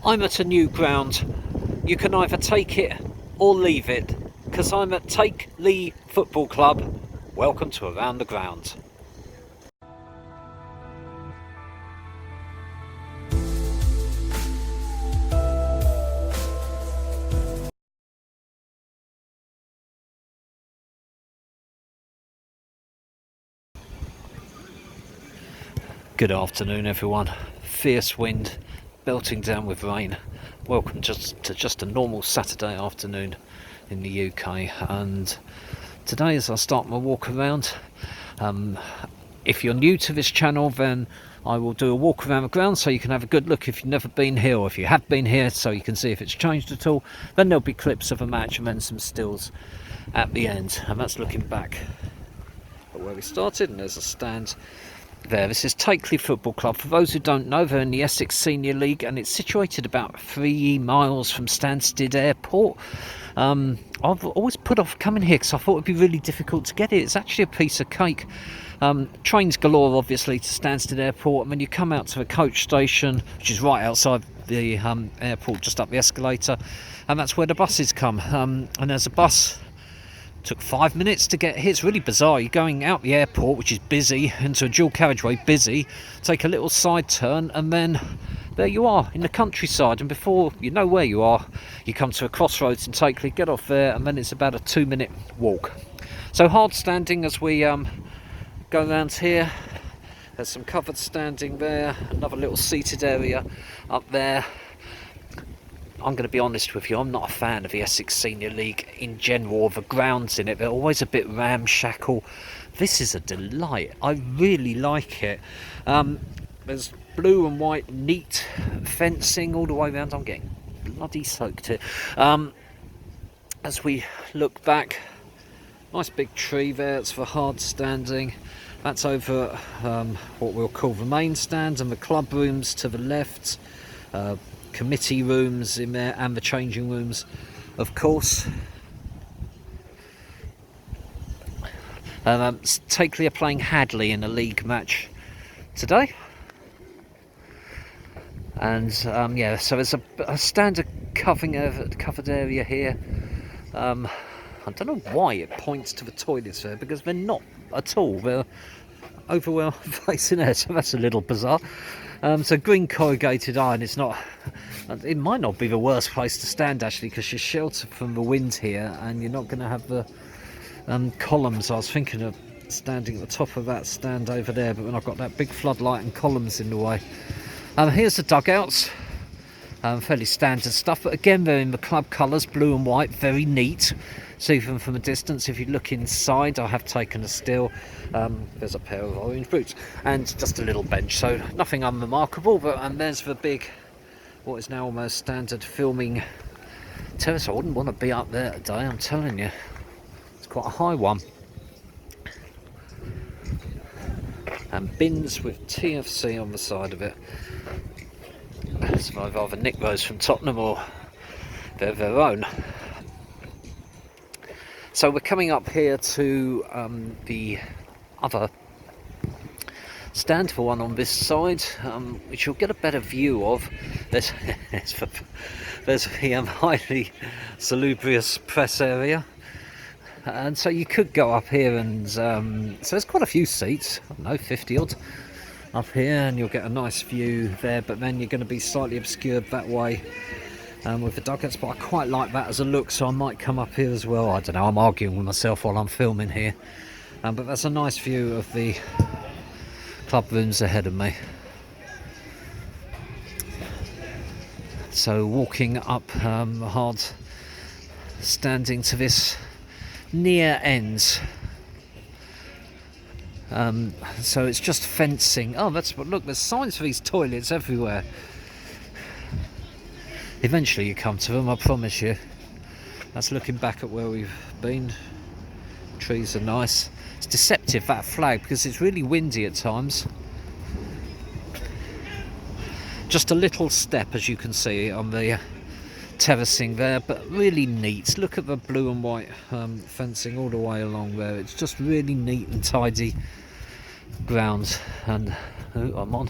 I'm at a new ground. You can either take it or leave it, because I'm at Takeley Football Club. Welcome to Around the Ground. Good afternoon, everyone. Fierce wind, belting down with rain. Welcome to just a normal Saturday afternoon in the UK. And today, as I start my walk around, if you're new to this channel, then I will do a walk around the ground so you can have a good look if you've never been here, or if you have been here so you can see if it's changed at all. Then there'll be clips of a match and then some stills at the end, and that's looking back at where we started. And there's a stand there. This is Takeley Football Club. For those who don't know, they're in the Essex Senior League, and it's situated about 3 miles from Stansted Airport. I've always put off coming here because I thought it'd be really difficult to get it. It's actually a piece of cake. Trains galore, obviously, to Stansted Airport, and then you come out to the coach station, which is right outside the airport, just up the escalator, and that's where the buses come. And there's a bus. Took 5 minutes to get here. It's really bizarre. You're going out the airport, which is busy, into a dual carriageway, busy, take a little side turn, and then there you are in the countryside. And before you know where you are, you come to a crossroads in Takeley, get off there, and then it's about a 2-minute walk. So hard standing as we go around here. There's some covered standing there, another little seated area up there. I'm going to be honest with you, I'm not a fan of the Essex Senior League in general, or the grounds in it. They're always a bit ramshackle. This is a delight. I really like it. There's blue and white neat fencing all the way around. I'm getting bloody soaked here. As we look back, nice big tree there. It's for hard standing. That's over what we'll call the main stand, and the club rooms to the left. Committee rooms in there, and the changing rooms, of course. Takeley are playing Hadley in a league match today, and yeah, so there's a standard covered area here. I don't know why it points to the toilets there, because they're not at all. They're over where I'm facing there, so that's a little bizarre. So green corrugated iron. It might not be the worst place to stand, actually, because you're sheltered from the wind here, and you're not going to have the columns. I was thinking of standing at the top of that stand over there, but when I've got that big floodlight and columns in the way. Here's the dugouts. Fairly standard stuff, but again, they're in the club colours, blue and white, very neat. See them from a distance. If you look inside, I have taken a still. There's a pair of orange boots and just a little bench, so nothing unremarkable. And there's the big, what is now almost standard filming terrace. I wouldn't want to be up there today, I'm telling you. It's quite a high one. And bins with TFC on the side of it. So I've either nicked those from Tottenham or they're their own. So we're coming up here to the other stand, for one on this side, which you'll get a better view of. There's the highly salubrious press area, and so you could go up here, and so there's quite a few seats, I don't know, 50 odd up here, and you'll get a nice view there, but then you're going to be slightly obscured that way with the dugouts, but I quite like that as a look, so I might come up here as well. I don't know, I'm arguing with myself while I'm filming here, but that's a nice view of the club rooms ahead of me. So walking up hard standing to this near ends. So it's just fencing. Oh, that's what, look, there's signs for these toilets everywhere. Eventually you come to them, I promise you. That's looking back at where we've been. Trees are nice. It's deceptive, that flag, because it's really windy at times. Just a little step, as you can see, on the terracing there, but really neat. Look at the blue and white fencing all the way along there. It's just really neat and tidy ground. And I'm on.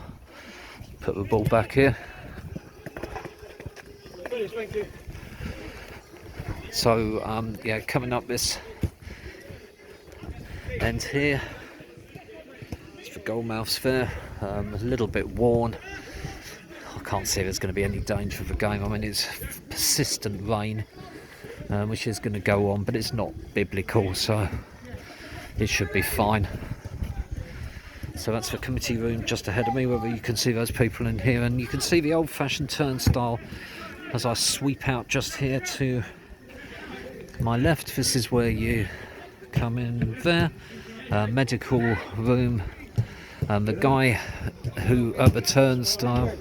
Put the ball back here. So yeah, coming up this end here, it's the Goalmouths Fair. A little bit worn. I can't see there's going to be any danger of the game. I mean, it's persistent rain, which is going to go on, but it's not biblical, so it should be fine. So that's the committee room just ahead of me, where you can see those people in here, and you can see the old-fashioned turnstile as I sweep out just here to my left. This is where you come in there. Medical room. The guy who at the turnstile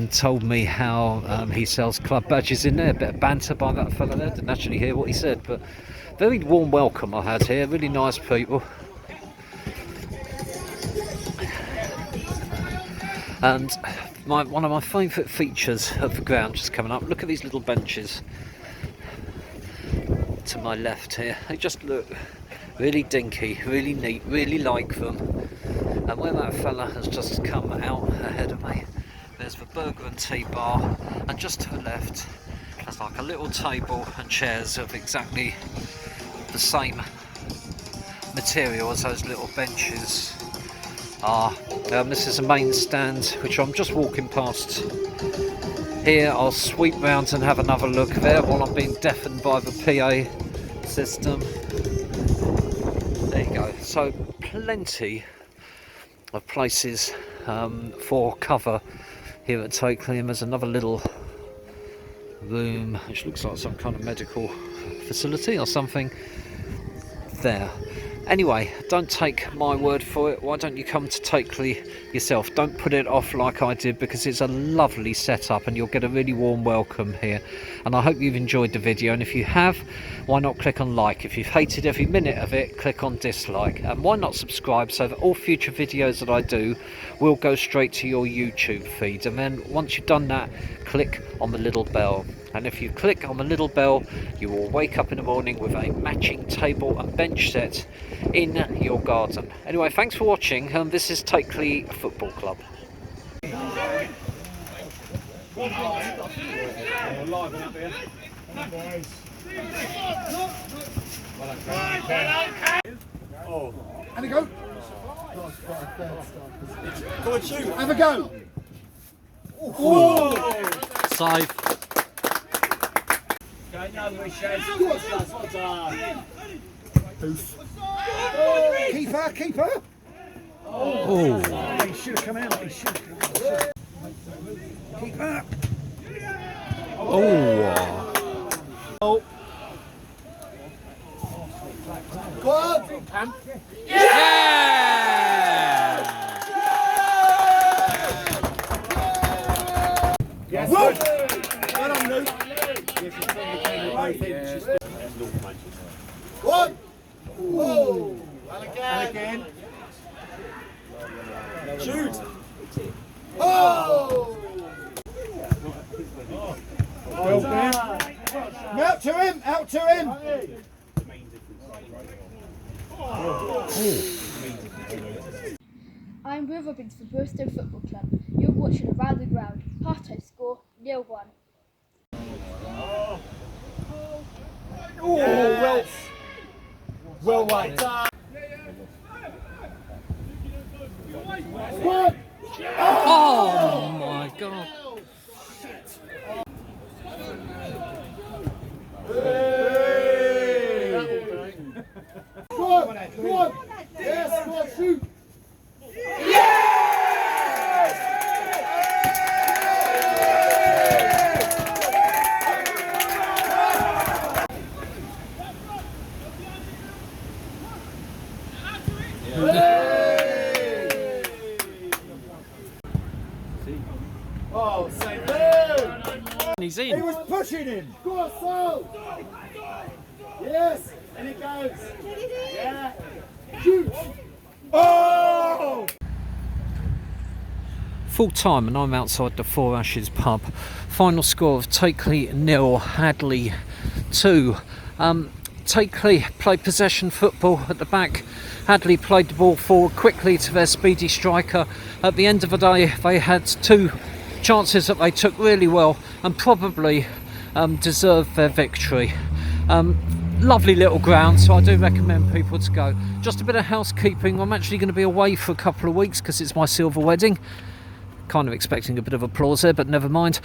told me how he sells club badges in there. A bit of banter by that fella there. Didn't actually hear what he said, but very warm welcome I had here. Really nice people. And one of my favourite features of the ground just coming up. Look at these little benches to my left here. They just look really dinky, really neat, really like them. And where that fella has just come out ahead of me, there's the burger and tea bar, and just to the left there's like a little table and chairs of exactly the same material as those little benches are. This is a main stand which I'm just walking past here. I'll sweep round and have another look there while I'm being deafened by the PA system. There you go. So plenty of places for cover here at Takeley, and there's another little room which looks like some kind of medical facility or something there. Anyway, don't take my word for it. Why don't you come to Takeley yourself? Don't put it off like I did, because it's a lovely setup and you'll get a really warm welcome here. And I hope you've enjoyed the video, and if you have, why not click on like? If you've hated every minute of it, click on dislike. And why not subscribe, so that all future videos that I do will go straight to your YouTube feed. And then once you've done that, click on the little bell. And if you click on the little bell, you will wake up in the morning with a matching table and bench set in your garden. Anyway, thanks for watching. This is Takeley Football Club. And a go. Go and shoot. Have a go. Save. Keeper. Oh. He should have come out. He should have come out. Keeper. Oh. Go on. Yeah! Yes. Well on, Luke. One. Oh. And again. Shoot. Oh. Well done. Out to him. I'm with Robbins for Bristol Football Club. You're watching Around the Ground. Half-time score 0-1. Oh, well wait. One. Oh my God. Go on. Yes, go on, shoot. Oh, say no! He's He in. was pushing him. Go on, Sol. Yes, and it goes. Yeah. Shoot. Oh! Full time, and I'm outside the Four Ashes pub. Final score of Takeley 0, Hadley 2. Takeley played possession football at the back. Hadley played the ball forward quickly to their speedy striker. At the end of the day, they had two chances that they took really well and probably deserved their victory. Lovely little ground, so I do recommend people to go. Just a bit of housekeeping. I'm actually going to be away for a couple of weeks because it's my silver wedding. Kind of expecting a bit of applause there, but never mind.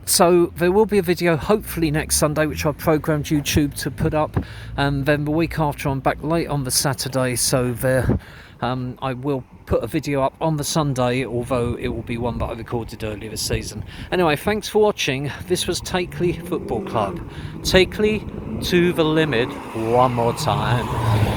So there will be a video hopefully next Sunday, which I've programmed YouTube to put up, and then the week after I'm back late on the Saturday, so there I will put a video up on the Sunday, although it will be one that I recorded earlier this season. Anyway, thanks for watching. This was Takeley Football Club. Takeley to the limit one more time.